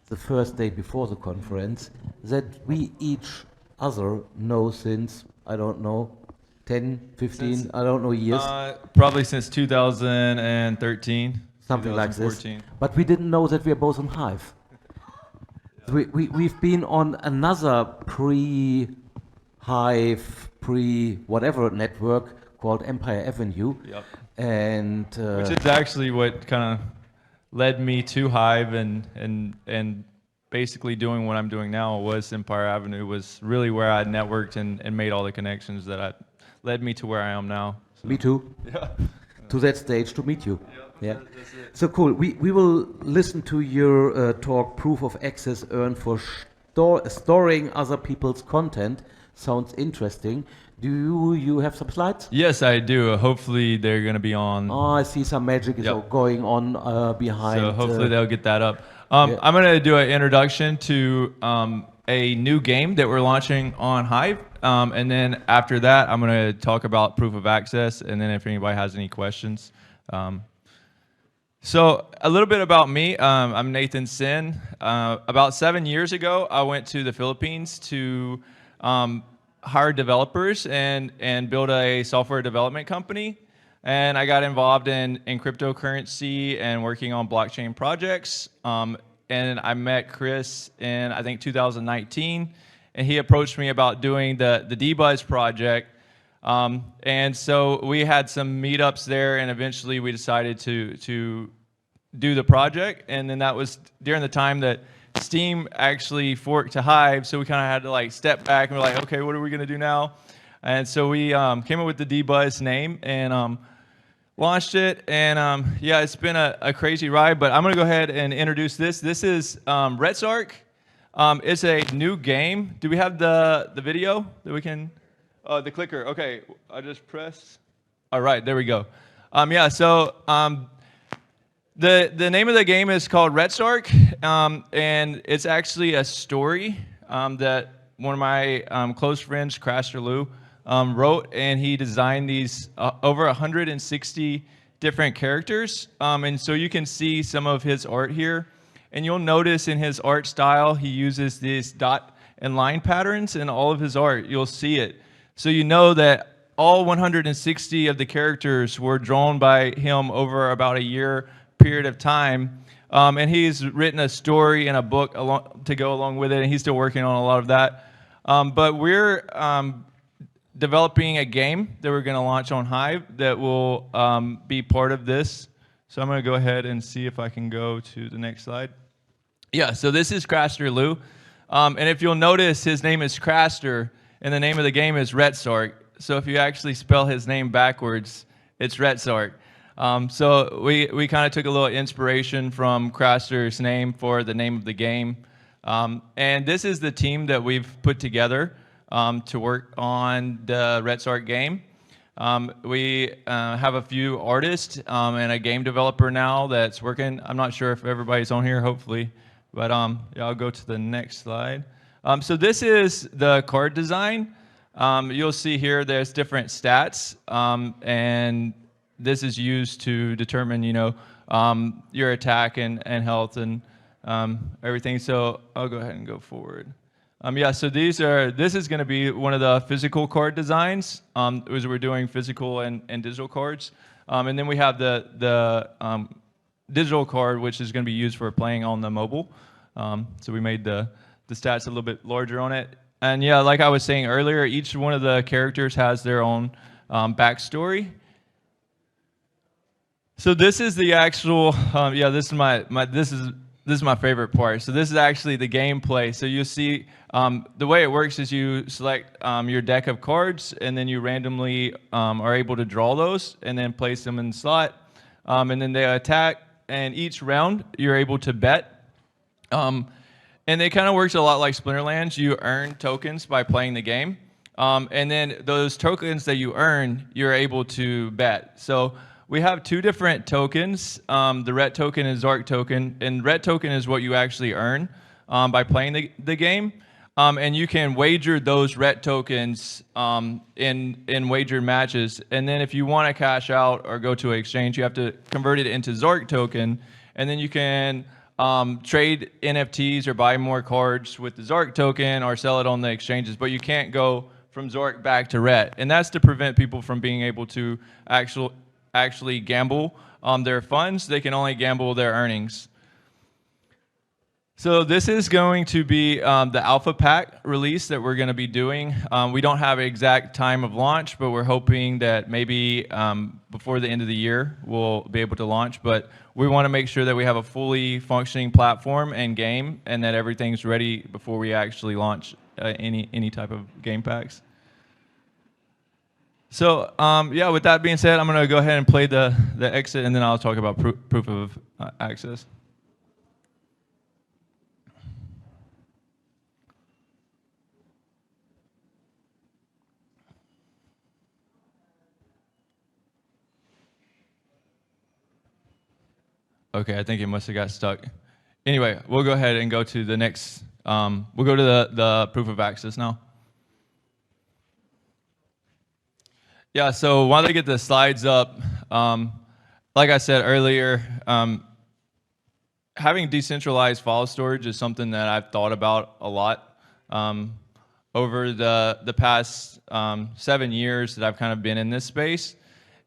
the first day before the conference, that we each other know since, I don't know, 10, 15, Since, I don't know, years. Probably since 2013. Something like this. 2014. But we didn't know that we are both on Hive. We've been on another pre-Hive, pre-whatever network called Empire Avenue. Yep. And Which is actually what kind of led me to Hive and basically doing what I'm doing now. Was Empire Avenue was really where I networked and made all the connections that led me to where I am now. So. Me too. Yeah. To that stage to meet you. Yeah. That's it. So cool. We will listen to your talk, Proof of Access Earned for Storing Other People's Content. Sounds interesting. Do you have some slides? Yes, I do. Hopefully they're going to be on. Oh, I see some magic is going on behind. So hopefully they'll get that up. I'm going to do an introduction to a new game that we're launching on Hive. And then after that, I'm going to talk about proof of access. And then if anybody has any questions. So a little bit about me. I'm Nathan Sin. About 7 years ago, I went to the Philippines to hire developers and build a software development company. And I got involved in cryptocurrency and working on blockchain projects. And I met Chris in, I think, 2019. And he approached me about doing the D-Buzz project. And so we had some meetups there, and eventually we decided to do the project. And then that was during the time that Steam actually forked to Hive, so we kind of had to like step back and we're like, okay, what are we going to do now? And so we came up with the D-Buzz name and launched it. And yeah, it's been a crazy ride, but I'm going to go ahead and introduce this. This is Rosarito. It's a new game. Do we have the video that we can? The clicker. Okay, I just press. All right, there we go. Yeah, so the name of the game is called Rosarito, and it's actually a story that one of my close friends, Craster Lou, wrote, and he designed these over 160 different characters. And so you can see some of his art here. And you'll notice in his art style, he uses these dot and line patterns in all of his art. You'll see it. So you know that all 160 of the characters were drawn by him over about a year period of time. And he's written a story and a book to go along with it, and he's still working on a lot of that. But we're developing a game that we're going to launch on Hive that will be part of this. So I'm going to go ahead and see if I can go to the next slide. Yeah, so this is Craster Lou. And if you'll notice, his name is Craster, and the name of the game is Rosarito. So if you actually spell his name backwards, it's Rosarito. So we kind of took a little inspiration from Craster's name for the name of the game. And this is the team that we've put together to work on the Rosarito game. We have a few artists and a game developer now that's working. I'm not sure if everybody's on here, hopefully. But yeah, I'll go to the next slide. So this is the card design. You'll see here there's different stats. And this is used to determine, you know, your attack and health and everything. So I'll go ahead and go forward. Yeah, so this is going to be one of the physical card designs, as we're doing physical and digital cards. And then we have the digital card, which is going to be used for playing on the mobile. So we made the stats a little bit larger on it. And yeah, like I was saying earlier, each one of the characters has their own backstory. So this is the actual, yeah, this is my favorite part. So this is actually the gameplay. So you see, the way it works is you select your deck of cards, and then you randomly are able to draw those, and then place them in the slot, and then they attack. And each round, you're able to bet. And it kind of works a lot like Splinterlands. You earn tokens by playing the game, and then those tokens that you earn, you're able to bet. So we have two different tokens, the ret token and Zark token. And ret token is what you actually earn by playing the game. And you can wager those ret tokens in wagered matches. And then if you want to cash out or go to an exchange, you have to convert it into Zark token. And then you can trade NFTs or buy more cards with the Zark token or sell it on the exchanges, but you can't go from Zark back to RET. And that's to prevent people from being able to actually gamble on their funds. They can only gamble their earnings. So this is going to be the alpha pack release that we're going to be doing. We don't have an exact time of launch, but we're hoping that maybe before the end of the year we'll be able to launch. But we want to make sure that we have a fully functioning platform and game, and that everything's ready before we actually launch any type of game packs. So yeah, with that being said, I'm going to go ahead and play the exit, and then I'll talk about proof of access. Okay, I think it must have got stuck. Anyway, we'll go ahead and go to the next, we'll go to the proof of access now. Yeah, so while they get the slides up, like I said earlier, having decentralized file storage is something that I've thought about a lot over the past 7 years that I've kind of been in this space.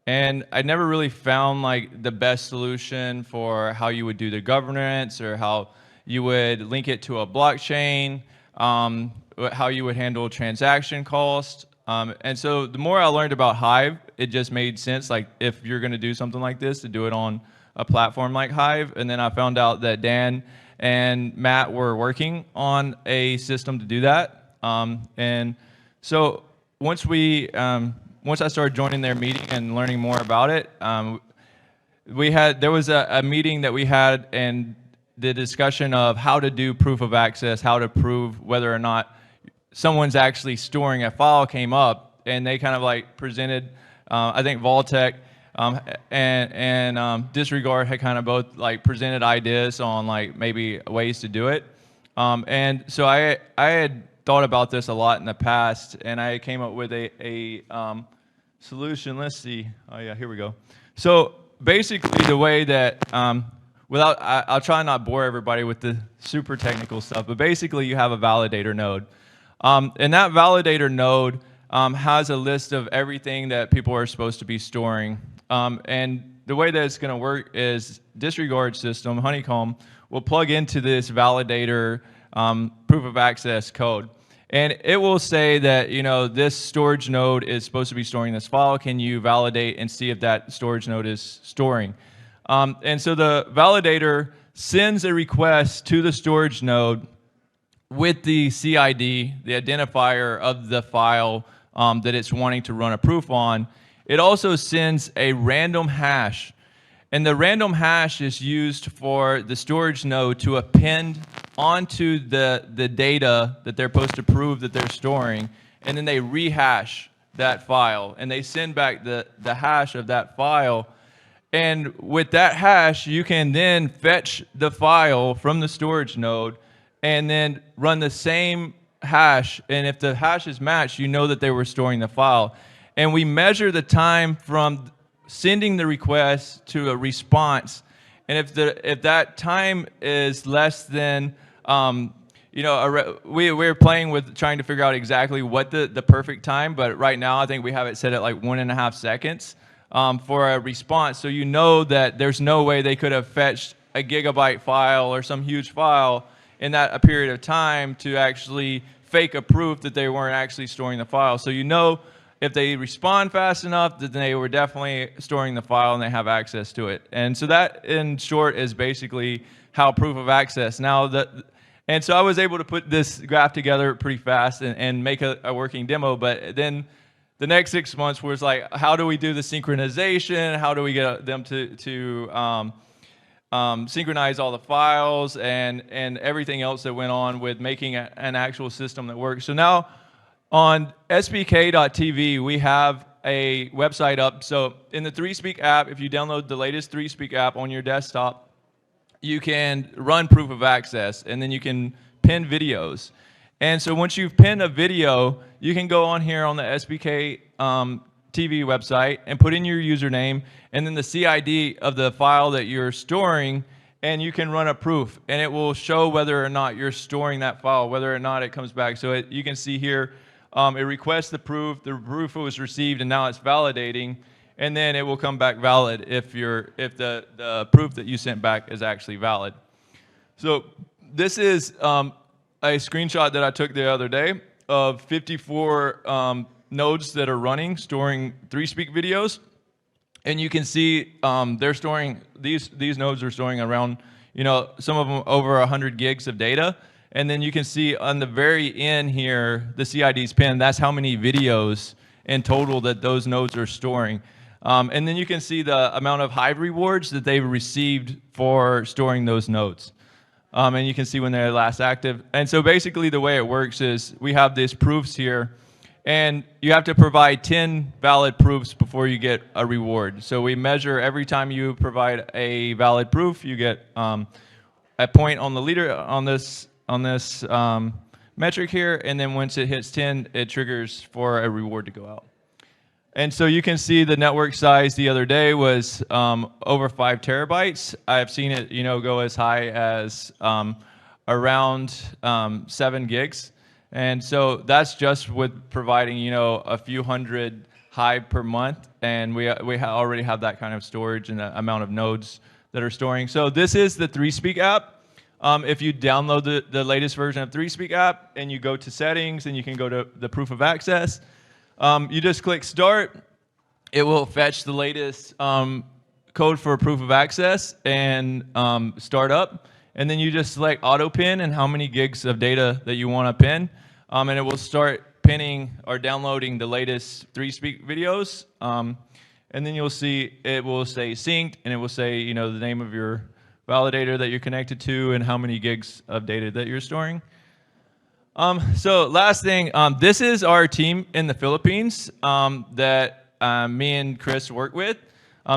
And I never really found like the best solution for how you would do the governance or how you would link it to a blockchain, how you would handle transaction cost. And so the more I learned about Hive, it just made sense, like if you're going to do something like this, to do it on a platform like Hive. And then I found out that Dan and Matt were working on a system to do that. And so once I started joining their meeting and learning more about it, there was a meeting that we had, and the discussion of how to do proof of access, how to prove whether or not someone's actually storing a file came up, and they kind of like presented, I think Vaultec and Disregard had kind of both like presented ideas on like maybe ways to do it. And so I had thought about this a lot in the past, and I came up with a solution. Let's see. Oh yeah, here we go. So basically the way that, I'll try not bore everybody with the super technical stuff, but basically you have a validator node. And that validator node has a list of everything that people are supposed to be storing. And the way that it's going to work is Disregard system, Honeycomb, will plug into this validator proof of access code. And it will say that, you know, this storage node is supposed to be storing this file. Can you validate and see if that storage node is storing? And so the validator sends a request to the storage node with the CID, the identifier of the file that it's wanting to run a proof on. It also sends a random hash. And the random hash is used for the storage node to append onto the data that they're supposed to prove that they're storing, and then they rehash that file, and they send back the hash of that file. And with that hash, you can then fetch the file from the storage node and then run the same hash, and if the hash is matched, you know that they were storing the file. And we measure the time from sending the request to a response, and if that time is less than, you know, we're playing with trying to figure out exactly what the perfect time, but right now I think we have it set at like 1.5 seconds for a response. So you know that there's no way they could have fetched a gigabyte file or some huge file in that a period of time to actually fake a proof that they weren't actually storing the file. So you know, if they respond fast enough, then they were definitely storing the file and they have access to it. And so that, in short, is basically how proof of access. And so I was able to put this graph together pretty fast and make a working demo. But then the next 6 months was like, how do we do the synchronization? How do we get them to synchronize all the files and everything else that went on with making an actual system that works? So now, on spk.tv, we have a website up. So in the 3Speak app, if you download the latest 3Speak app on your desktop, you can run proof of access, and then you can pin videos. And so once you've pinned a video, you can go on here on the SPK TV website and put in your username and then the CID of the file that you're storing, and you can run a proof, and it will show whether or not you're storing that file, whether or not it comes back. So you can see here, it requests the proof was received, and now it's validating, and then it will come back valid if the proof that you sent back is actually valid. So this is a screenshot that I took the other day of 54 nodes that are running, storing 3Speak videos. And you can see they're storing, these nodes are storing around, some of them over 100 gigs of data. And then you can see on the very end here, the CID's pin, that's how many videos in total that those nodes are storing. And then you can see the amount of Hive rewards that they've received for storing those nodes. And you can see when they're last active. And so basically the way it works is we have these proofs here, and you have to provide 10 valid proofs before you get a reward. So we measure every time you provide a valid proof, you get a point on the leader on this metric here, and then once it hits 10, it triggers for a reward to go out. And so you can see the network size the other day was over 5 terabytes. I've seen it, go as high as around 7 gigs. And so that's just with providing, a few hundred Hive per month, and we already have that kind of storage and the amount of nodes that are storing. So this is the 3Speak app. If you download the latest version of 3Speak app and you go to settings and you can go to the proof of access, you just click start. It will fetch the latest code for proof of access and start up. And then you just select auto pin and how many gigs of data that you want to pin. And it will start pinning or downloading the latest 3Speak videos. And then you'll see it will say synced, and it will say, the name of your validator that you're connected to and how many gigs of data that you're storing. So last thing, this is our team in the Philippines that me and Chris work with.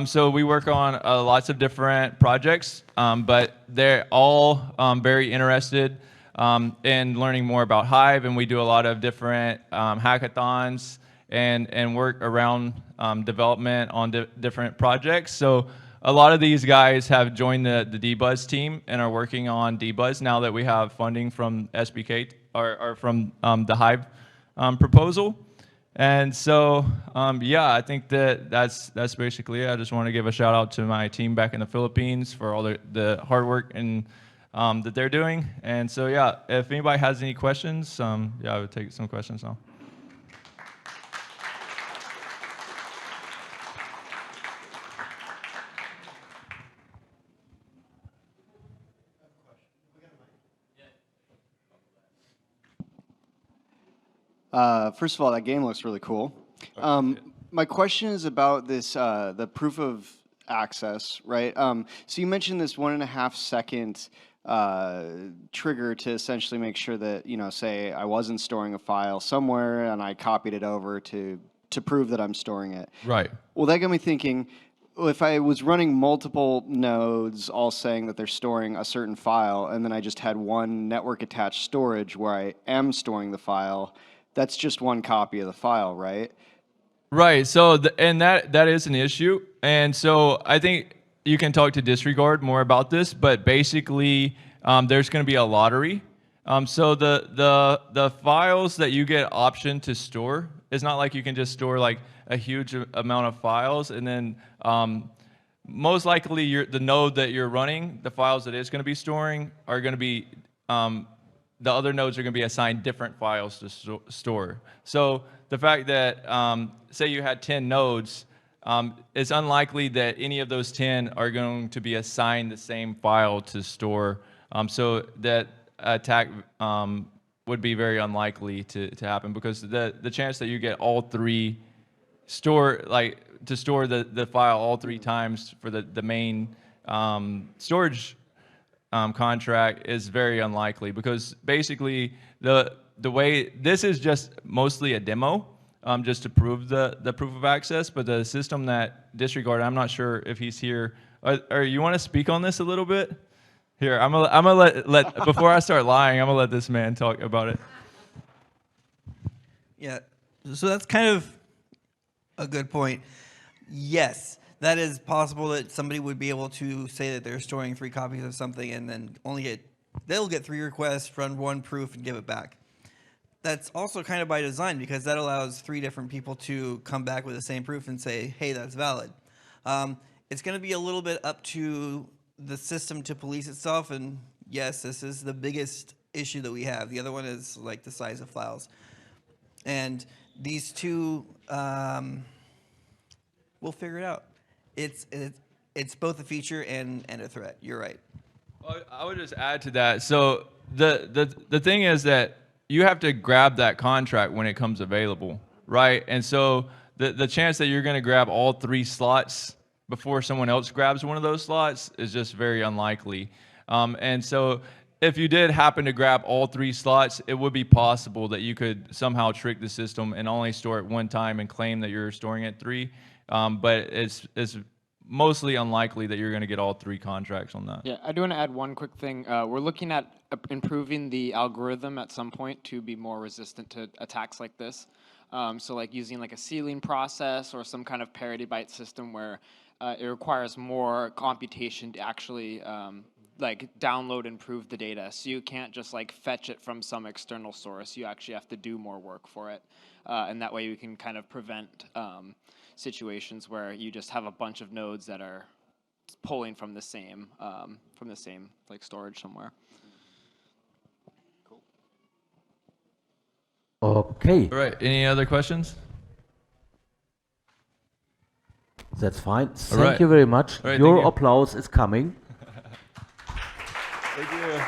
So we work on lots of different projects, but they're all very interested in learning more about Hive, and we do a lot of different hackathons and work around development on different projects. So a lot of these guys have joined the DBuzz team and are working on DBuzz now that we have funding from SBK or from the Hive proposal. And so, I think that's basically it. I just want to give a shout out to my team back in the Philippines for all the hard work and that they're doing. And so, if anybody has any questions, I would take some questions now. First of all, that game looks really cool. My question is about this, the proof of access, right? So you mentioned this 1.5 second trigger to essentially make sure that, say I wasn't storing a file somewhere and I copied it over to prove that I'm storing it. Right. Well, that got me thinking, if I was running multiple nodes all saying that they're storing a certain file, and then I just had one network attached storage where I am storing the file, that's just one copy of the file, right? Right. So, and that is an issue. And so I think you can talk to Disregard more about this, but basically there's going to be a lottery. So the files that you get option to store, it's not like you can just store like a huge amount of files, and then most likely the node that you're running, the files that it's going to be storing are going to be the other nodes are going to be assigned different files to store. So the fact that, say you had 10 nodes, it's unlikely that any of those 10 are going to be assigned the same file to store. So that attack would be very unlikely to happen, because the chance that you get all three to store the file all 3 times for the main storage contract is very unlikely, because basically the way this is just mostly a demo, just to prove the proof of access, but the system that Disregard, I'm not sure if he's here. Or you want to speak on this a little bit? Here, I'm gonna let before I start lying, I'm gonna let this man talk about it. Yeah, so that's kind of a good point. Yes, that is possible that somebody would be able to say that they're storing 3 copies of something and then they'll get 3 requests, run 1 proof, and give it back. That's also kind of by design because that allows 3 different people to come back with the same proof and say, hey, that's valid. It's going to be a little bit up to the system to police itself, and yes, this is the biggest issue that we have. The other one is like the size of files. And these 2, we'll figure it out. It's both a feature and a threat. You're right. Well, I would just add to that. So the thing is that you have to grab that contract when it comes available, right? And so the chance that you're going to grab all 3 slots before someone else grabs one of those slots is just very unlikely. And so if you did happen to grab all 3 slots, it would be possible that you could somehow trick the system and only store it 1 time and claim that you're storing it 3. But it's mostly unlikely that you're going to get all 3 contracts on that. Yeah, I do want to add one quick thing. We're looking at improving the algorithm at some point to be more resistant to attacks like this. So like using like a sealing process or some kind of parity byte system where it requires more computation to actually like download and prove the data. So you can't just like fetch it from some external source. You actually have to do more work for it. And that way we can kind of prevent situations where you just have a bunch of nodes that are pulling from the same like storage somewhere. Okay, All right. Any other questions? that's fine. All Thank right. you very much. All right, Your thank you. applause is coming. Thank you.